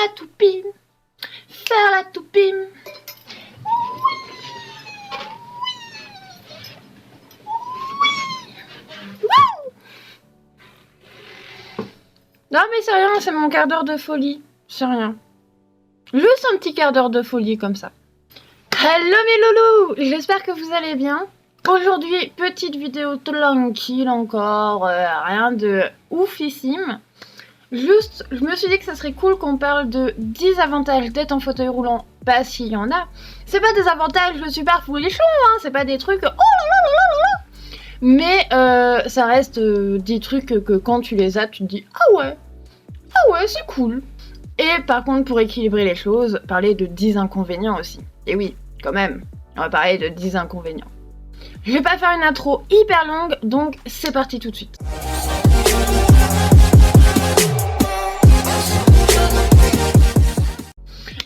la toupie, faire la toupie. Non mais c'est rien, c'est mon quart d'heure de folie, c'est rien. Juste un petit quart d'heure de folie comme ça. Hello mes loulous, j'espère que vous allez bien. Aujourd'hui, petite vidéo tranquille encore, rien de oufissime. Juste, je me suis dit que ça serait cool qu'on parle de 10 avantages d'être en fauteuil roulant, parce qu'il y en a. C'est pas des avantages de super folichon, hein, c'est pas des trucs oh là là là là là. Mais ça reste des trucs que quand tu les as, tu te dis ah ouais, c'est cool. Et par contre, pour équilibrer les choses, parler de 10 inconvénients aussi. Et oui, quand même, on va parler de 10 inconvénients. Je vais pas faire une intro hyper longue, donc c'est parti tout de suite.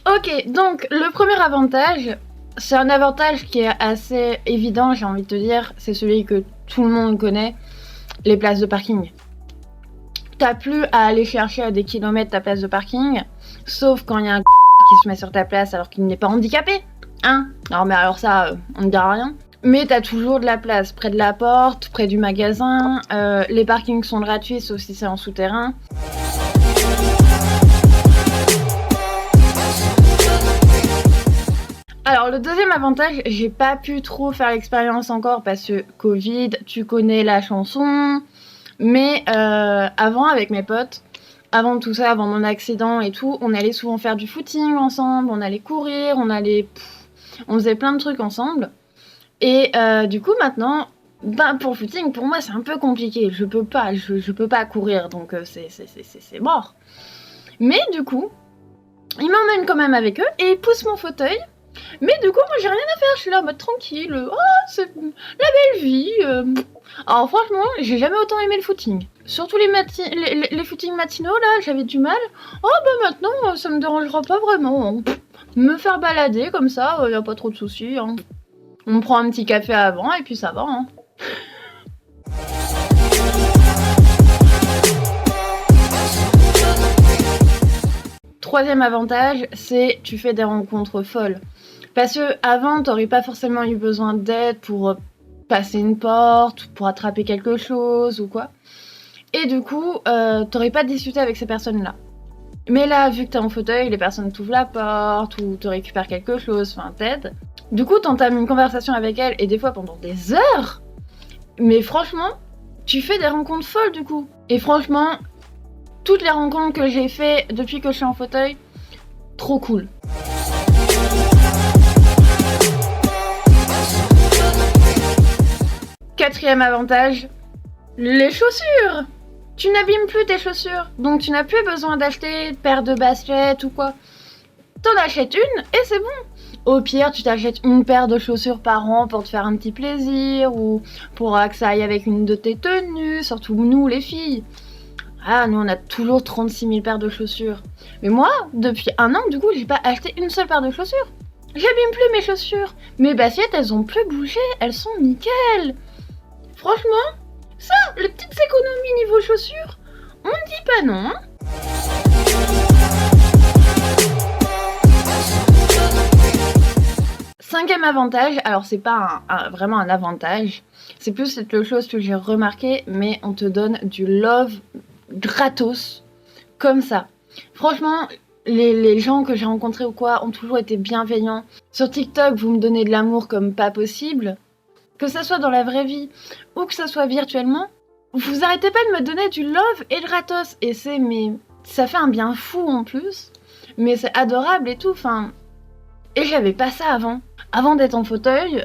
Ok, donc le premier avantage, c'est un avantage qui est assez évident, j'ai envie de te dire, c'est celui que tout le monde connaît, les places de parking. T'as plus à aller chercher à des kilomètres ta place de parking, sauf quand il y a un qui se met sur ta place alors qu'il n'est pas handicapé, hein. Non mais alors ça, on ne dira rien. Mais t'as toujours de la place près de la porte, près du magasin, les parkings sont gratuits sauf si c'est en souterrain. Alors le deuxième avantage, j'ai pas pu trop faire l'expérience encore parce que Covid, tu connais la chanson, mais avant avec mes potes, avant tout ça, avant mon accident et tout, on allait souvent faire du footing ensemble, on allait courir, on faisait plein de trucs ensemble. Et du coup maintenant, pour le footing, pour moi c'est un peu compliqué, je peux pas courir, donc c'est mort. Mais du coup, ils m'emmènent quand même avec eux et ils poussent mon fauteuil. Mais du coup, moi j'ai rien à faire, je suis là en mode tranquille, oh, c'est la belle vie. Alors franchement, j'ai jamais autant aimé le footing. Surtout les footings matinaux là, j'avais du mal. Oh bah maintenant, ça me dérangera pas vraiment. Me faire balader comme ça, y a pas trop de soucis. Hein. On prend un petit café avant et puis ça va. Hein. Troisième avantage, c'est tu fais des rencontres folles. Parce que avant, t'aurais pas forcément eu besoin d'aide pour passer une porte, pour attraper quelque chose ou quoi. Et du coup, t'aurais pas discuté avec ces personnes-là. Mais là, vu que t'es en fauteuil, les personnes t'ouvrent la porte ou te récupèrent quelque chose, enfin t'aident. Du coup, t'entames une conversation avec elles et des fois pendant des heures. Mais franchement, tu fais des rencontres folles du coup. Et franchement, toutes les rencontres que j'ai fait depuis que je suis en fauteuil, trop cool. Quatrième avantage, les chaussures. Tu n'abîmes plus tes chaussures, donc tu n'as plus besoin d'acheter une paire de baskets ou quoi. T'en achètes une et c'est bon. Au pire, tu t'achètes une paire de chaussures par an pour te faire un petit plaisir ou pour que ça aille avec une de tes tenues, surtout nous les filles. Ah, nous on a toujours 36 000 paires de chaussures. Mais moi, depuis un an, du coup, j'ai pas acheté une seule paire de chaussures. J'abîme plus mes chaussures. Mes baskets, elles ont plus bougé, elles sont nickel. Franchement, ça, les petites économies niveau chaussures, on ne dit pas non. Hein. Cinquième avantage, alors c'est pas vraiment un avantage, c'est plus quelque chose que j'ai remarqué, mais on te donne du love gratos, comme ça. Franchement, les gens que j'ai rencontrés ou quoi ont toujours été bienveillants. Sur TikTok, vous me donnez de l'amour comme pas possible. Que ça soit dans la vraie vie ou que ça soit virtuellement, vous arrêtez pas de me donner du love et gratos. Et ça fait un bien fou en plus. Mais c'est adorable et tout, enfin... Et j'avais pas ça avant. Avant d'être en fauteuil,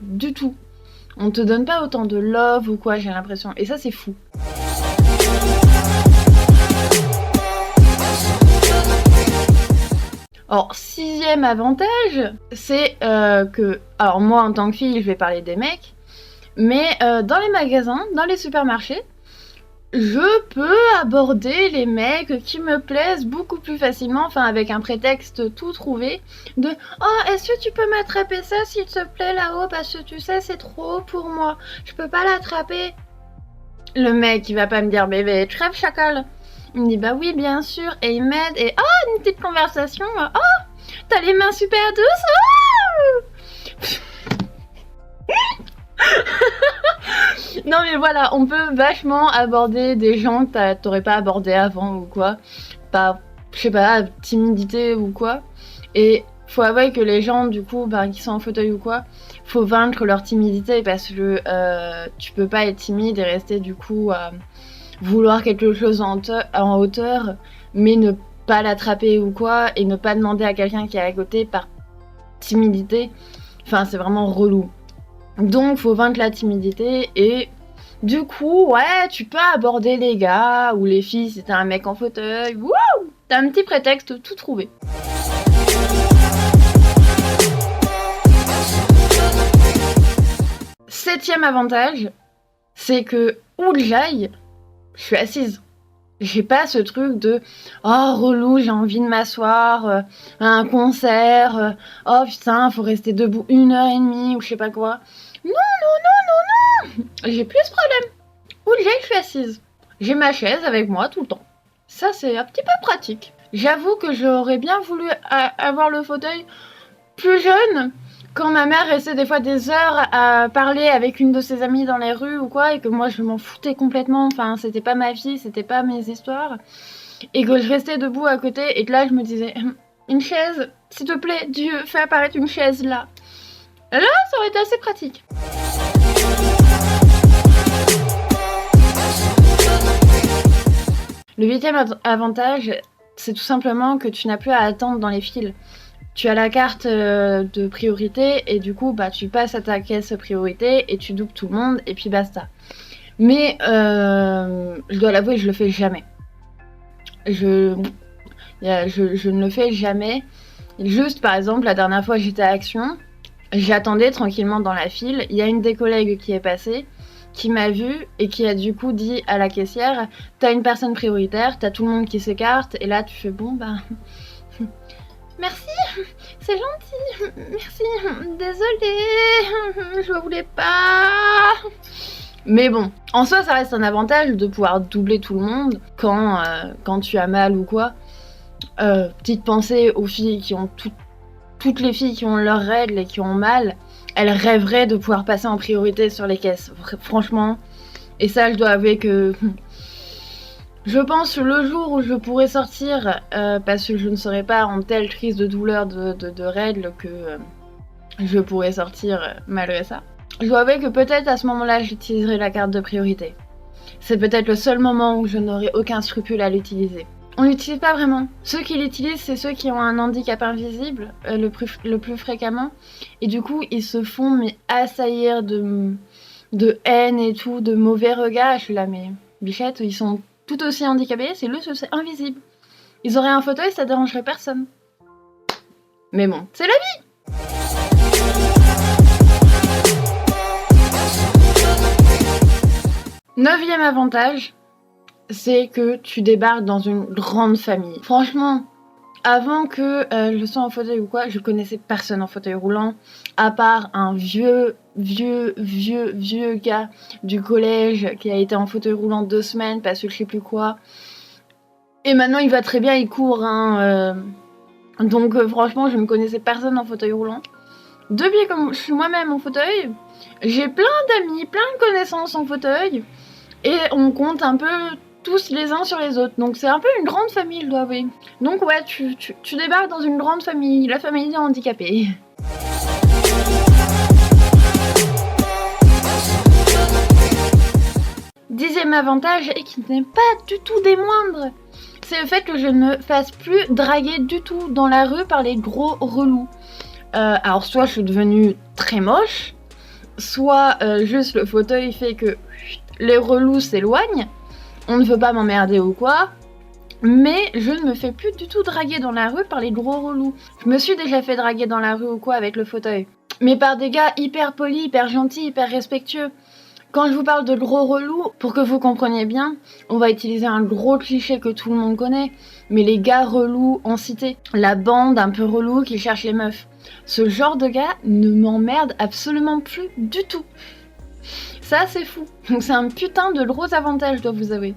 du tout. On te donne pas autant de love ou quoi, j'ai l'impression. Et ça, c'est fou. Alors, sixième avantage, c'est que... Alors moi, en tant que fille, je vais parler des mecs. Mais dans les magasins, dans les supermarchés, je peux aborder les mecs qui me plaisent beaucoup plus facilement, enfin avec un prétexte tout trouvé, de « Oh, est-ce que tu peux m'attraper ça s'il te plaît là-haut parce que tu sais, c'est trop haut pour moi, je peux pas l'attraper. » Le mec, il va pas me dire « Bébé, crève chacal !» Il me dit bah oui bien sûr et il m'aide et une petite conversation. T'as les mains super douces. Non mais voilà, on peut vachement aborder des gens que t'aurais pas abordé avant ou quoi. Par, je sais pas, timidité ou quoi. Et faut avouer que les gens du coup qui sont en fauteuil ou quoi, faut vaincre leur timidité parce que tu peux pas être timide et rester du coup à vouloir quelque chose en hauteur mais ne pas l'attraper ou quoi et ne pas demander à quelqu'un qui est à côté par timidité. Enfin c'est vraiment relou. Donc faut vaincre la timidité et du coup ouais tu peux aborder les gars ou les filles si t'es un mec en fauteuil. Wouh, t'as un petit prétexte tout trouvé. Septième avantage, c'est que où que j'aille, je suis assise. J'ai pas ce truc de relou, j'ai envie de m'asseoir à un concert, oh putain, faut rester debout 1h30 ou je sais pas quoi. Non, j'ai plus ce problème. Où que j'aille, je suis assise. J'ai ma chaise avec moi tout le temps. Ça, c'est un petit peu pratique. J'avoue que j'aurais bien voulu avoir le fauteuil plus jeune, quand ma mère restait des fois des heures à parler avec une de ses amies dans les rues ou quoi, et que moi je m'en foutais complètement, enfin c'était pas ma vie, c'était pas mes histoires, et que je restais debout à côté, et que là je me disais, une chaise, s'il te plaît, Dieu, fais apparaître une chaise là. Là, ça aurait été assez pratique. Le 8e avantage, c'est tout simplement que tu n'as plus à attendre dans les files. Tu as la carte de priorité et du coup tu passes à ta caisse priorité et tu doubles tout le monde et puis basta. Mais je dois l'avouer, je le fais jamais. Je ne le fais jamais. Juste par exemple, la dernière fois j'étais à Action, j'attendais tranquillement dans la file. Il y a une des collègues qui est passée, qui m'a vue et qui a du coup dit à la caissière, t'as une personne prioritaire, t'as tout le monde qui s'écarte et là tu fais merci, c'est gentil, merci, désolée, je voulais pas. Mais bon, en soi ça reste un avantage de pouvoir doubler tout le monde quand tu as mal ou quoi. Petite pensée aux filles qui ont toutes les filles qui ont leurs règles et qui ont mal, elles rêveraient de pouvoir passer en priorité sur les caisses, franchement. Et ça je dois avouer que... Je pense le jour où je pourrai sortir, parce que je ne serai pas en telle crise de douleur de règles que je pourrai sortir malgré ça. Je dois avouer que peut-être à ce moment-là j'utiliserai la carte de priorité. C'est peut-être le seul moment où je n'aurai aucun scrupule à l'utiliser. On l'utilise pas vraiment. Ceux qui l'utilisent, c'est ceux qui ont un handicap invisible, le plus fréquemment. Et du coup, ils se font assaillir de haine et tout, de mauvais regards. Je suis là, mais bichette, ils sont tout aussi handicapés, c'est invisible. Ils auraient un fauteuil, ça dérangerait personne. Mais bon, c'est la vie. Neuvième avantage, c'est que tu débarques dans une grande famille. Franchement, avant que je sois en fauteuil ou quoi, je connaissais personne en fauteuil roulant, à part un vieux gars du collège qui a été en fauteuil roulant 2 semaines parce que je sais plus quoi. Et maintenant il va très bien, il court, donc franchement je ne connaissais personne en fauteuil roulant. Depuis que je suis moi-même en fauteuil, j'ai plein d'amis, plein de connaissances en fauteuil, et on compte un peu tous les uns sur les autres, donc c'est un peu une grande famille, je dois avouer. Donc ouais, tu débarques dans une grande famille, la famille des handicapés. Dixième avantage, et qui n'est pas du tout des moindres, c'est le fait que je ne me fasse plus draguer du tout dans la rue par les gros relous. Alors soit je suis devenue très moche, soit juste le fauteuil fait que les relous s'éloignent, on ne veut pas m'emmerder ou quoi, mais je ne me fais plus du tout draguer dans la rue par les gros relous. Je me suis déjà fait draguer dans la rue ou quoi avec le fauteuil, mais par des gars hyper polis, hyper gentils, hyper respectueux. Quand je vous parle de gros relous, pour que vous compreniez bien, on va utiliser un gros cliché que tout le monde connaît, mais les gars relous en cité, la bande un peu relou qui cherche les meufs. Ce genre de gars ne m'emmerde absolument plus du tout. Ça c'est fou, donc c'est un putain de gros avantage, je dois vous avouer.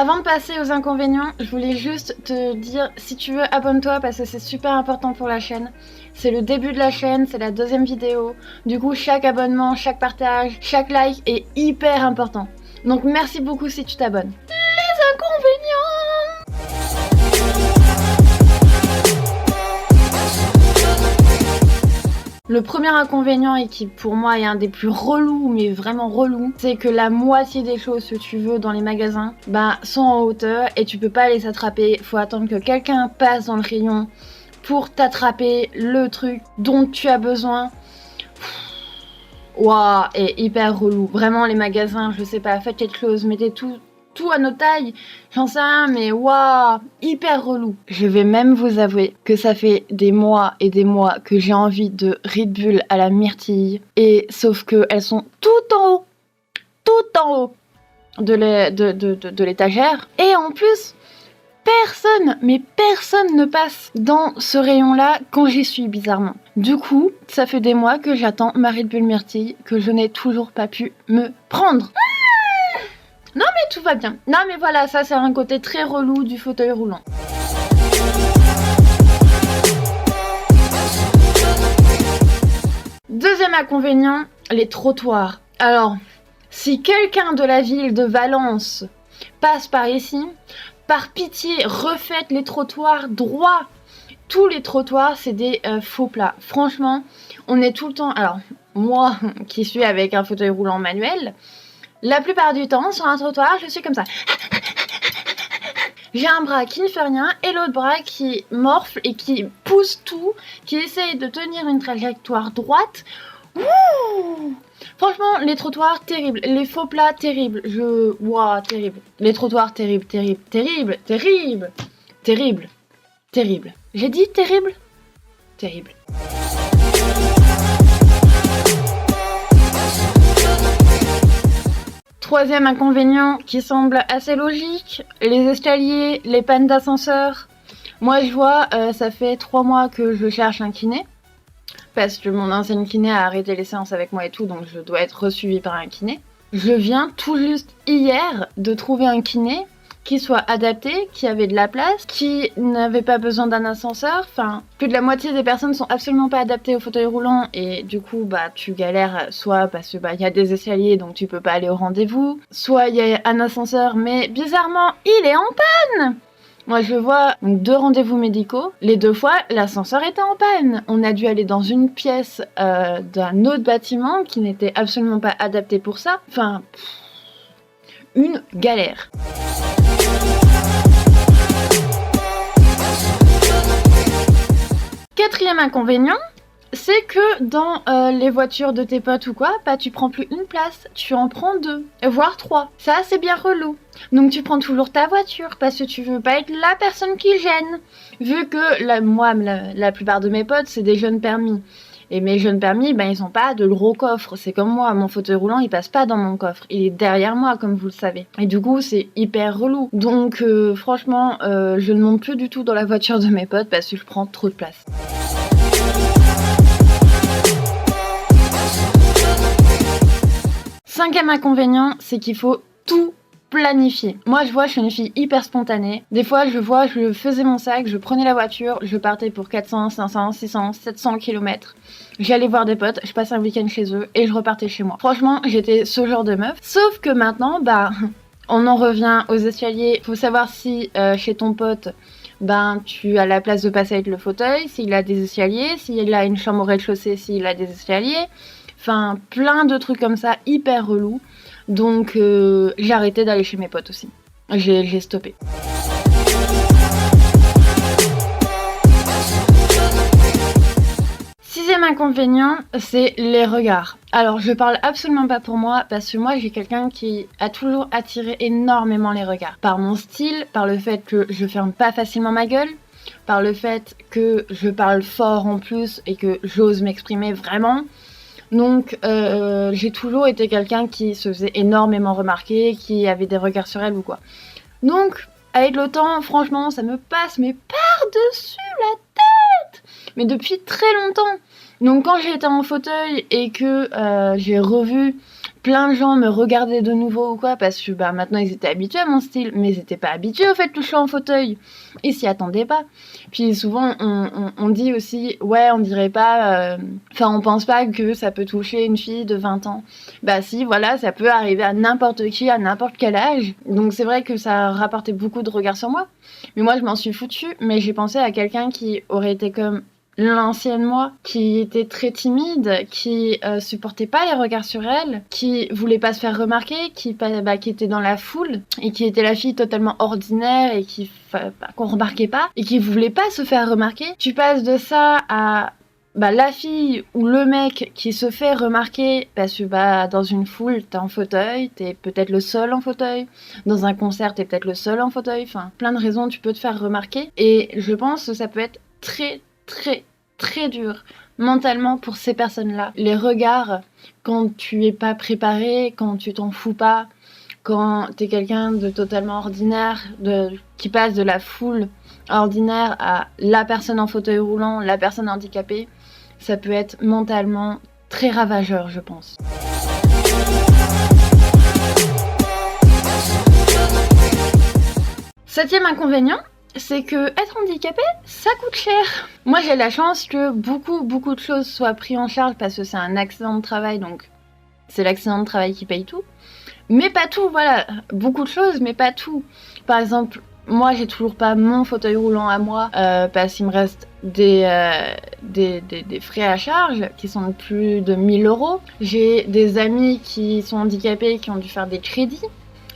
Avant de passer aux inconvénients, je voulais juste te dire, si tu veux, abonne-toi parce que c'est super important pour la chaîne. C'est le début de la chaîne, c'est la 2e vidéo. Du coup, chaque abonnement, chaque partage, chaque like est hyper important. Donc merci beaucoup si tu t'abonnes. Les inconvénients! Le premier inconvénient, et qui pour moi est un des plus relous, mais vraiment relous, c'est que la moitié des choses que tu veux dans les magasins sont en hauteur et tu peux pas les attraper. Faut attendre que quelqu'un passe dans le rayon pour t'attraper le truc dont tu as besoin. Waouh, et hyper relou. Vraiment, les magasins, je sais pas, faites quelque chose, mettez tout à nos tailles, j'en sais rien, mais waouh, hyper relou. Je vais même vous avouer que ça fait des mois et des mois que j'ai envie de Red Bull à la myrtille, et sauf que elles sont tout en haut de l'étagère, et en plus, personne ne passe dans ce rayon-là quand j'y suis, bizarrement. Du coup, ça fait des mois que j'attends ma Red Bull myrtille, que je n'ai toujours pas pu me prendre. Non mais tout va bien. Non mais voilà, ça c'est un côté très relou du fauteuil roulant. Deuxième inconvénient, les trottoirs. Alors, si quelqu'un de la ville de Valence passe par ici, par pitié, refaites les trottoirs droits. Tous les trottoirs, c'est des faux plats. Franchement, on est tout le temps... Alors, moi qui suis avec un fauteuil roulant manuel... La plupart du temps, sur un trottoir, je suis comme ça. J'ai un bras qui ne fait rien et l'autre bras qui morfle et qui pousse tout, qui essaye de tenir une trajectoire droite. Ouh, franchement, les trottoirs, terribles. Les faux plats, terribles. Waouh, terrible. Les trottoirs, terribles. J'ai dit terrible? Terrible. Troisième inconvénient qui semble assez logique, les escaliers, les pannes d'ascenseur. Moi je vois, ça fait 3 mois que je cherche un kiné, parce que mon ancienne kiné a arrêté les séances avec moi et tout, donc je dois être resuivie par un kiné. Je viens tout juste hier de trouver un kiné qui soit adapté, qui avait de la place, qui n'avait pas besoin d'un ascenseur. Enfin, plus de la moitié des personnes sont absolument pas adaptées au fauteuil roulant et du coup, tu galères soit parce que y a des escaliers donc tu peux pas aller au rendez-vous, soit il y a un ascenseur mais bizarrement il est en panne. Moi je vois donc 2 rendez-vous médicaux, les 2 fois l'ascenseur était en panne. On a dû aller dans une pièce d'un autre bâtiment qui n'était absolument pas adapté pour ça. Enfin, une galère. Quatrième inconvénient, c'est que dans les voitures de tes potes ou quoi, tu prends plus une place, tu en prends 2, voire 3. Ça, c'est bien relou. Donc tu prends toujours ta voiture parce que tu veux pas être la personne qui gêne. Vu que la plupart de mes potes, c'est des jeunes permis. Et mes jeunes permis, ils ont pas de gros coffres. C'est comme moi, mon fauteuil roulant, il passe pas dans mon coffre. Il est derrière moi, comme vous le savez. Et du coup, c'est hyper relou. Donc, franchement, je ne monte plus du tout dans la voiture de mes potes parce que je prends trop de place. Cinquième inconvénient, c'est qu'il faut tout planifier. Moi, je suis une fille hyper spontanée. Des fois, je faisais mon sac, je prenais la voiture, je partais pour 400, 500, 600, 700 km. J'allais voir des potes, je passais un week-end chez eux et je repartais chez moi. Franchement, j'étais ce genre de meuf. Sauf que maintenant, on en revient aux escaliers. Faut savoir si chez ton pote, tu as la place de passer avec le fauteuil, s'il a des escaliers, s'il a une chambre au rez-de-chaussée, s'il a des escaliers. Enfin, plein de trucs comme ça, hyper relous. Donc, j'ai arrêté d'aller chez mes potes aussi. J'ai stoppé. Sixième inconvénient, c'est les regards. Alors, je parle absolument pas pour moi, parce que moi, j'ai quelqu'un qui a toujours attiré énormément les regards. Par mon style, par le fait que je ferme pas facilement ma gueule, par le fait que je parle fort en plus et que j'ose m'exprimer vraiment. Donc, j'ai toujours été quelqu'un qui se faisait énormément remarquer, qui avait des regards sur elle ou quoi. Donc, avec le temps, franchement, ça me passe, mais par-dessus la tête! Mais depuis très longtemps. Donc, quand j'étais en fauteuil et que j'ai revu plein de gens me regardaient de nouveau ou quoi, parce que bah, maintenant ils étaient habitués à mon style, mais ils n'étaient pas habitués au fait que je sois en fauteuil. Ils s'y attendaient pas. Puis souvent on dit aussi, ouais, on dirait pas, enfin on pense pas que ça peut toucher une fille de 20 ans. Bah si, voilà, ça peut arriver à n'importe qui, à n'importe quel âge. Donc c'est vrai que ça a rapporté beaucoup de regards sur moi. Mais moi je m'en suis foutue, mais j'ai pensé à quelqu'un qui aurait été comme l'ancienne moi, qui était très timide, qui supportait pas les regards sur elle, qui voulait pas se faire remarquer, qui était dans la foule et qui était la fille totalement ordinaire et qu'on remarquait pas et qui voulait pas se faire remarquer. Tu passes de ça à la fille ou le mec qui se fait remarquer parce que dans une foule t'es en fauteuil, t'es peut-être le seul en fauteuil, dans un concert t'es peut-être le seul en fauteuil, enfin plein de raisons tu peux te faire remarquer et je pense que ça peut être très très dur mentalement pour ces personnes-là. Les regards, quand tu es pas préparé, quand tu t'en fous pas, quand t'es quelqu'un de totalement ordinaire, qui passe de la foule ordinaire à la personne en fauteuil roulant, la personne handicapée, ça peut être mentalement très ravageur, je pense. Septième inconvénient, c'est que être handicapé, ça coûte cher. Moi, j'ai la chance que beaucoup de choses soient prises en charge parce que c'est un accident de travail, donc c'est l'accident de travail qui paye tout. Mais pas tout, voilà. Beaucoup de choses, mais pas tout. Par exemple, moi, j'ai toujours pas mon fauteuil roulant à moi parce qu'il me reste des frais à charge qui sont de plus de 1000 €. J'ai des amis qui sont handicapés qui ont dû faire des crédits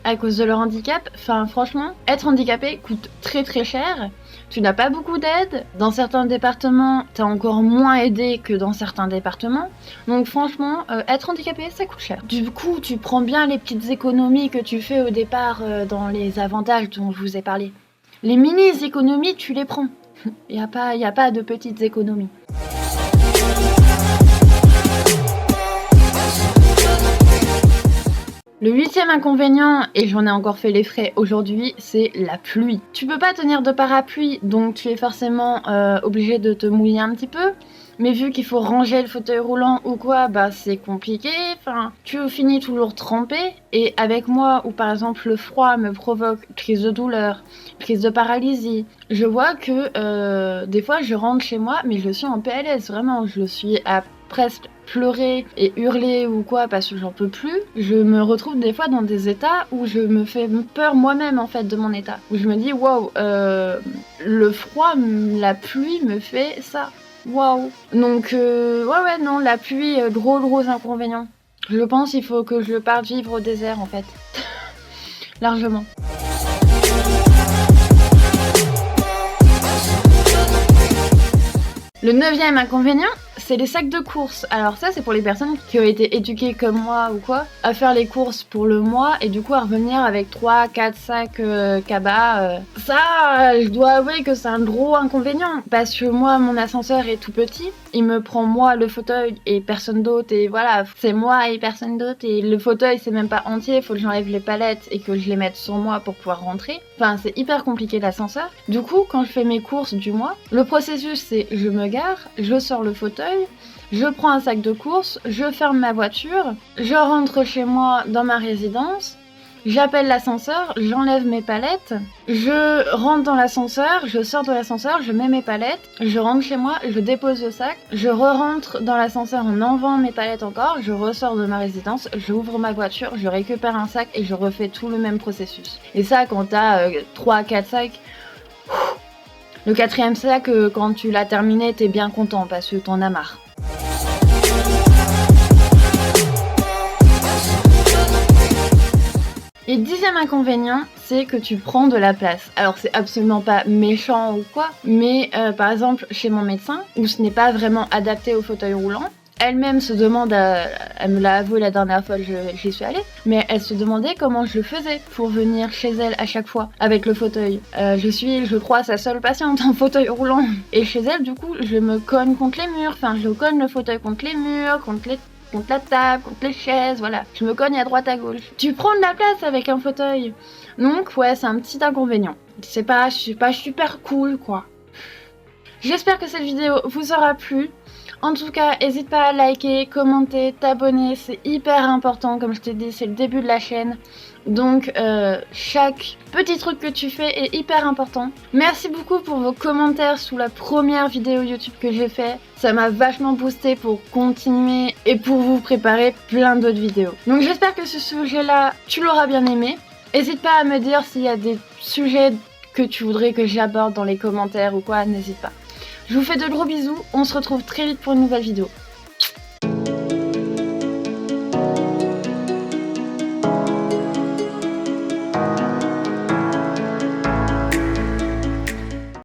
à cause de leur handicap. Enfin, franchement, être handicapé coûte très cher. Tu n'as pas beaucoup d'aide. Dans certains départements, t'es encore moins aidé que dans certains départements. Donc franchement, être handicapé, ça coûte cher. Du coup, tu prends bien les petites économies que tu fais au départ dans les avantages dont je vous ai parlé. Les mini-économies, tu les prends. Il n'y a pas de petites économies. Le 8e inconvénient, et j'en ai encore fait les frais aujourd'hui, c'est la pluie. Tu peux pas tenir de parapluie, donc tu es forcément obligé de te mouiller un petit peu. Mais vu qu'il faut ranger le fauteuil roulant ou quoi, c'est compliqué. Enfin, tu finis toujours trempé. Et avec moi, où par exemple le froid me provoque crise de douleur, crise de paralysie, je vois que des fois je rentre chez moi, mais je suis en PLS, vraiment. Je suis à presque pleurer et hurler ou quoi parce que j'en peux plus. Je me retrouve des fois dans des états où je me fais peur moi-même en fait de mon état. Où je me dis waouh, le froid, la pluie me fait ça. Waouh. Donc ouais non, la pluie, gros inconvénient. Je pense qu'il faut que je parte vivre au désert en fait. Largement. Le 9e inconvénient, c'est les sacs de courses. Alors ça, c'est pour les personnes qui ont été éduquées comme moi ou quoi, à faire les courses pour le mois et du coup à revenir avec 3-4 sacs cabas. Ça, je dois avouer que c'est un gros inconvénient parce que moi, mon ascenseur est tout petit. Il me prend moi le fauteuil et personne d'autre et voilà, c'est moi et personne d'autre et le fauteuil c'est même pas entier, il faut que j'enlève les palettes et que je les mette sur moi pour pouvoir rentrer. Enfin, c'est hyper compliqué l'ascenseur. Du coup, quand je fais mes courses du mois, le processus c'est je me gare, je sors le fauteuil, je prends un sac de courses, je ferme ma voiture, je rentre chez moi dans ma résidence, j'appelle l'ascenseur, j'enlève mes palettes, je rentre dans l'ascenseur, je sors de l'ascenseur, je mets mes palettes, je rentre chez moi, je dépose le sac, je re-rentre dans l'ascenseur en enlevant mes palettes encore, je ressors de ma résidence, j'ouvre ma voiture, je récupère un sac et je refais tout le même processus. Et ça, quand t'as 3-4 sacs, le 4e sac, quand tu l'as terminé, t'es bien content parce que t'en as marre. Et 10e inconvénient, c'est que tu prends de la place. Alors c'est absolument pas méchant ou quoi, mais par exemple chez mon médecin, où ce n'est pas vraiment adapté au fauteuil roulant, elle-même se demande, elle me l'a avoué la dernière fois que j'y suis allée, mais elle se demandait comment je faisais pour venir chez elle à chaque fois avec le fauteuil. Je suis, je crois, sa seule patiente en fauteuil roulant. Et chez elle, du coup, je me cogne contre les murs, enfin je cogne le fauteuil contre les murs, contre la table, contre les chaises, voilà. Je me cogne à droite à gauche. Tu prends de la place avec un fauteuil. Donc ouais, c'est un petit inconvénient. C'est pas super cool, quoi. J'espère que cette vidéo vous aura plu. En tout cas, n'hésite pas à liker, commenter, t'abonner, c'est hyper important, comme je t'ai dit, c'est le début de la chaîne. Donc chaque petit truc que tu fais est hyper important. Merci beaucoup pour vos commentaires sous la première vidéo YouTube que j'ai fait. Ça m'a vachement boosté pour continuer et pour vous préparer plein d'autres vidéos. Donc j'espère que ce sujet-là, tu l'auras bien aimé. N'hésite pas à me dire s'il y a des sujets que tu voudrais que j'aborde dans les commentaires ou quoi, n'hésite pas. Je vous fais de gros bisous, on se retrouve très vite pour une nouvelle vidéo.